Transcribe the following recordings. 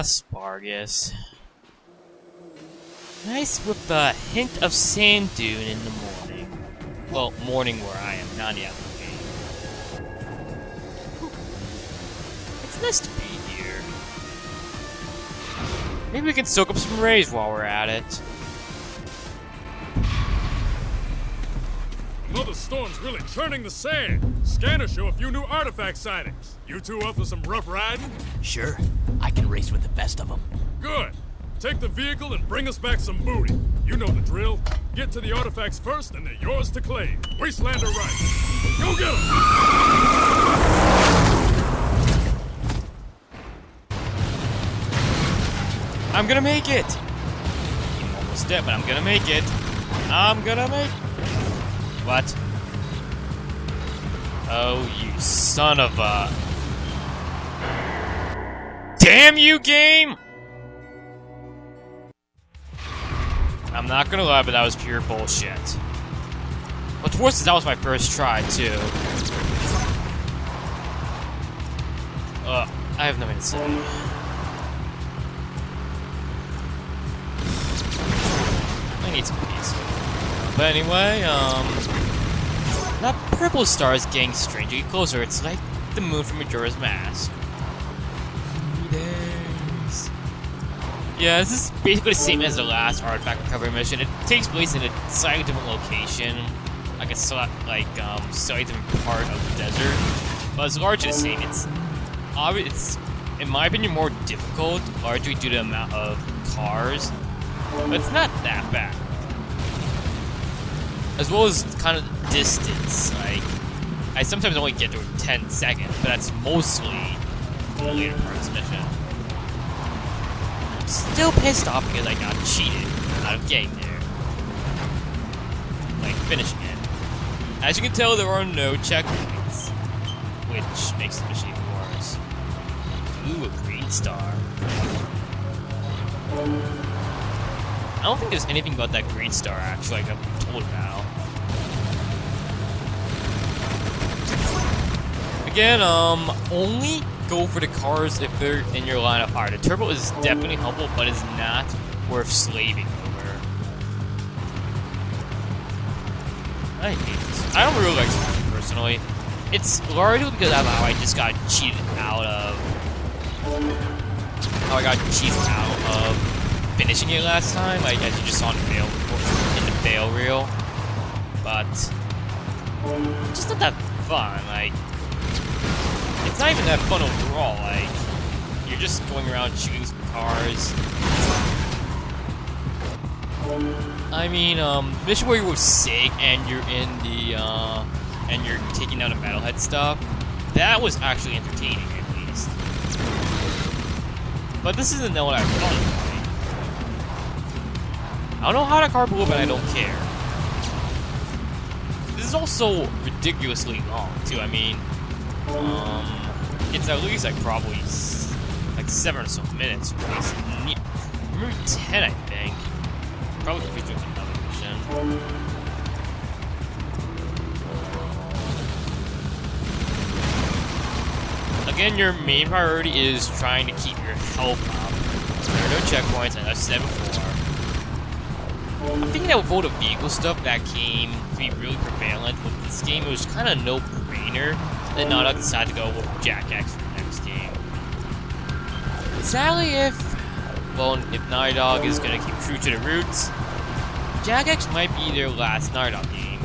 Spargus. Nice with a hint of sand dune in the morning. Well, morning where I am, not yet. It's nice to be here. Maybe we can soak up some rays while we're at it. Well, the storm's really churning the sand. Scanners show a few new artifact sightings. You two up for some rough riding? Sure. I can race with the best of them. Good. Take the vehicle and bring us back some booty. You know the drill. Get to the artifacts first, and they're yours to claim. Wasteland or right. Go get them! I'm gonna make it! I'm almost dead, but I'm gonna make it. I'm gonna make... What? Oh, you son of a... Damn you, game! I'm not gonna lie, but that was pure bullshit. What's worse is that was my first try, too. I have nothing to say. I need some peace. But anyway, that purple star is getting strangely closer. It's like the moon from Majora's Mask. 3 days. Yeah, this is basically the same as the last artifact recovery mission. It takes place in a slightly different location, like a slightly different part of the desert. But it's largely the same. It's in my opinion more difficult, largely due to the amount of cars, but it's not that bad. As well as kind of distance. Like, I sometimes only get there in 10 seconds, but that's mostly the later parts of the mission. I'm still pissed off because I got cheated out of getting there. Like, finishing it. As you can tell, there are no checkpoints, which makes the mission even worse. Ooh, a green star. I don't think there's anything about that green star, actually, like I'm told now. Again, only go for the cars if they're in your line of fire. The turbo is definitely helpful, but it's not worth slaving over. I hate this. I don't really like this personally. It's largely because of how I just got cheated out of... finishing it last time, like as you just saw in the fail reel. But it's just not that fun. Like, it's not even that fun overall. Like, you're just going around shooting some cars. I mean, mission where you're sick and you're in the and you're taking down the metalhead stuff. That was actually entertaining, at least. But this isn't what I thought. I don't know how that car blew up, but I don't care. This is also ridiculously long, too. I mean, it's at least like probably like 7 or so minutes. Maybe 10, I think. Probably could be doing another mission. Again, your main priority is trying to keep your health up. There are no checkpoints, and I've said before. I'm thinking that with all the vehicle stuff that came to be really prevalent with this game, it was kind of no-brainer that Naughty Dog decided to go with Jack X for the next game. Sadly, if Naughty Dog is going to keep true to the roots, Jack X might be their last Naughty Dog game.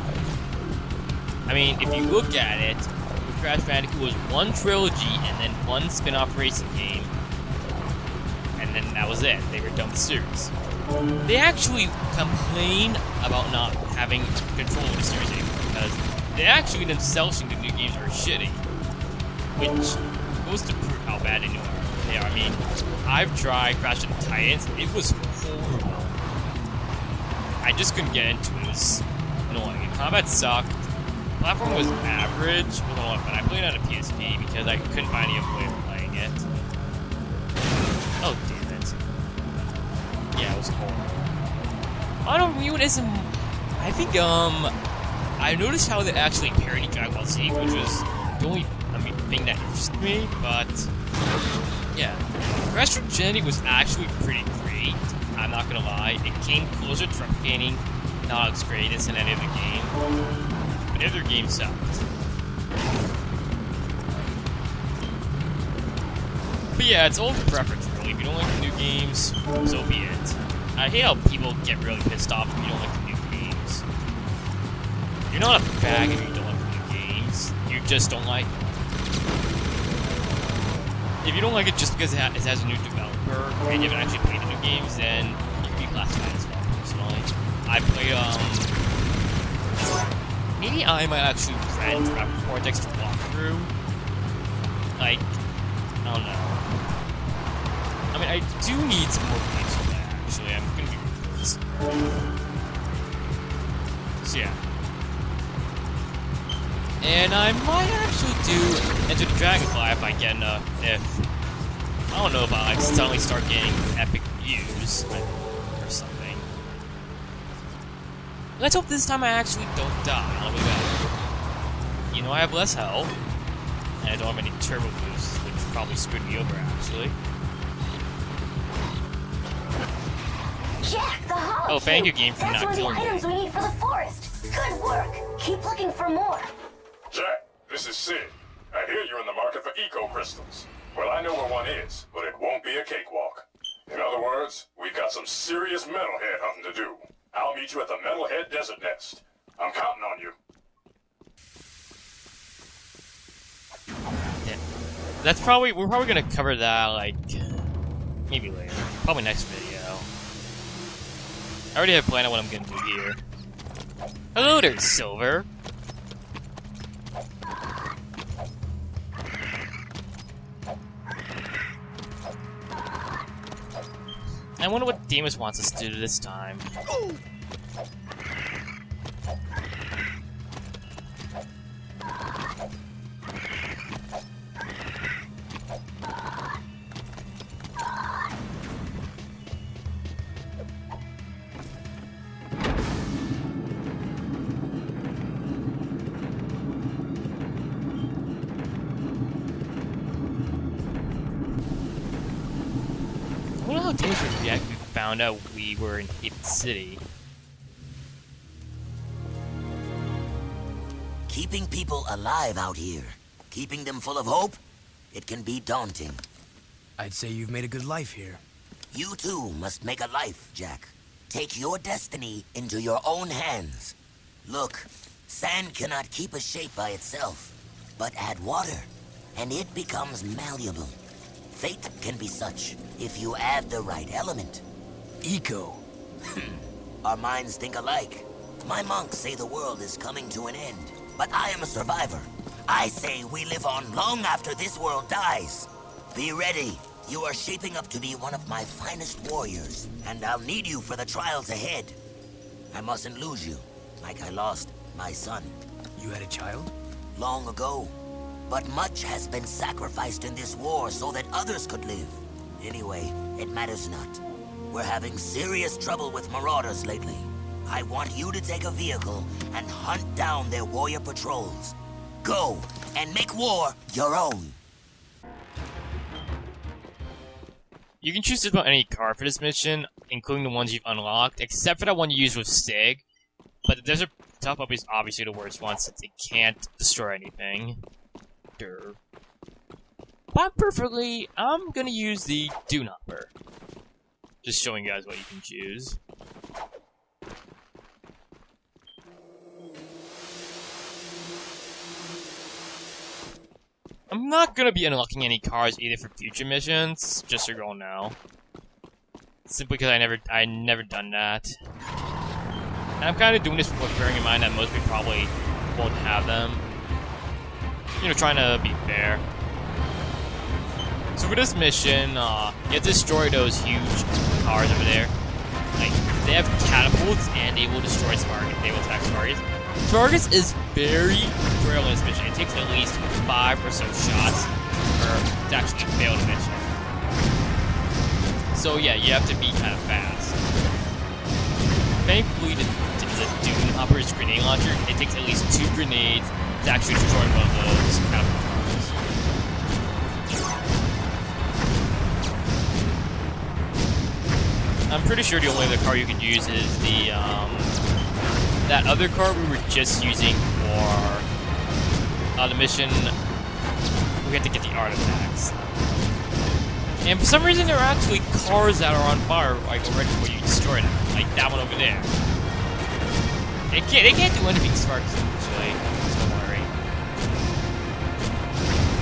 I mean, if you look at it, Crash Bandicoot was one trilogy and then one spin-off racing game, and then that was it. They were done with the series. They actually complain about not having control of the series anymore because they actually themselves think the new games are shitty, which goes to prove how bad they are. I mean, I've tried Crash and Titans. It was horrible. I just couldn't get into it. It was annoying. The combat sucked. platform was average. Well, but I played it on a PSP because I couldn't find any other way of playing it. Oh, damn it. Yeah, it was horrible. I don't view it as a... I think, I noticed how they actually parodied Dragon Ball Z, which was the only, thing that interested me, but... Yeah. Retrogenity was actually pretty great, I'm not gonna lie. It came closer to replicating Nog's greatest in any other game. But other games sucked. But yeah, it's all preference, really. If you don't like the new games, so be it. I hate how people get really pissed off if you don't like the new games. You're not a fag if you don't like the new games. You just don't like... If you don't like it just because it has a new developer, and you haven't actually played the new games, then you can be classified as well, personally. I played, maybe I might actually rent Rapid Cortex to walk through. Like, I don't know. I mean, I do need some more games for that, actually. I'm gonna be honest. So, yeah. And I might actually do Enter the Dragonfly if I get enough. I don't know if I like suddenly start getting epic views or something. Let's hope this time I actually don't die. I'll be back. You know, I have less health, and I don't have any turbo boosts, which probably screwed me over actually. Jack, the hollow. Oh, thank you, game, for That's not killing one of the me. items we need for the forest. Good work. Keep looking for more. Jack, this is Sid. I hear you're in the market for eco crystals. Well, I know where one is, but it won't be a cakewalk. In other words, we've got some serious metalhead hunting to do. I'll meet you at the Metalhead Desert Nest. I'm counting on you. Yeah. That's probably, we're probably gonna cover that, like, maybe later. Probably next video. I already have a plan on what I'm gonna do here. Hello there, Silver. I wonder what Demus wants us to do this time. I wonder how Demus would react if we found out we were in Haven City. Keeping people alive out here, keeping them full of hope, it can be daunting. I'd say you've made a good life here. You too must make a life, Jack. Take your destiny into your own hands. Look, sand cannot keep a shape by itself, but add water, and it becomes malleable. Fate can be such if you add the right element. Eco. Our minds think alike. My monks say the world is coming to an end, but I am a survivor. I say we live on long after this world dies. Be ready. You are shaping up to be one of my finest warriors, and I'll need you for the trials ahead. I mustn't lose you, like I lost my son. You had a child? Long ago. But much has been sacrificed in this war so that others could live. Anyway, it matters not. We're having serious trouble with marauders lately. I want you to take a vehicle and hunt down their warrior patrols. Go, and make war your own. You can choose just about any car for this mission, including the ones you've unlocked, except for that one you used with Stig. But the Desert Tough Up is obviously the worst one since it can't destroy anything. But perfectly, I'm gonna use the Dune Hopper. Just showing you guys what you can choose. I'm not gonna be unlocking any cars either for future missions, just so you all know. Simply because I never done that. And I'm kind of doing this with bearing in mind that most people probably won't have them. You know, trying to be fair. So for this mission, you have to destroy those huge cars over there. Like, they have catapults and they will destroy Spargus. They will attack Spargus. Spargus is very frail in this mission. It takes at least 5 or so shots to actually fail the mission. So yeah, you have to be kind of fast. Thankfully, the Dune Hopper's grenade launcher, it takes at least 2 grenades to actually destroy one of those catapult cars. I'm pretty sure the only other car you can use is the that other car we were just using for the mission. We have to get the artifacts. And for some reason, there are actually cars that are on fire, like, already before you destroy them. Like that one over there. They can't do anything smart, actually. So don't worry.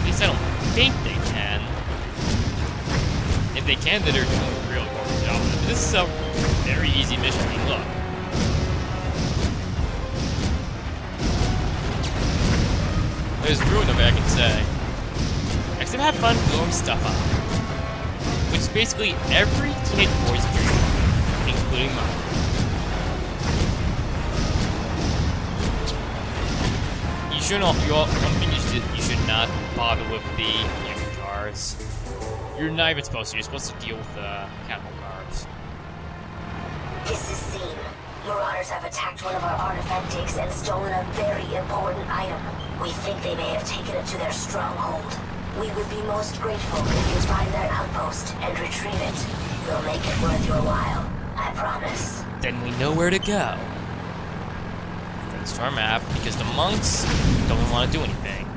At least I don't think they can. If they can, then they're doing a really horrible job. But this is a very easy mission. I mean, look. There's ruin of it, I can say. Except have fun blowing stuff up. Which is basically every teenage boy's dream, including mine. You should not. One thing you should not bother with the young cars. You're not even supposed to. You're supposed to deal with the catapult cars. This is Scene. Marauders have attacked one of our artifact digs and stolen a very important item. We think they may have taken it to their stronghold. We would be most grateful if you find their outpost and retrieve it. We'll make it worth your while. I promise. Then we know where to go. Thanks to our map, because the monks don't want to do anything.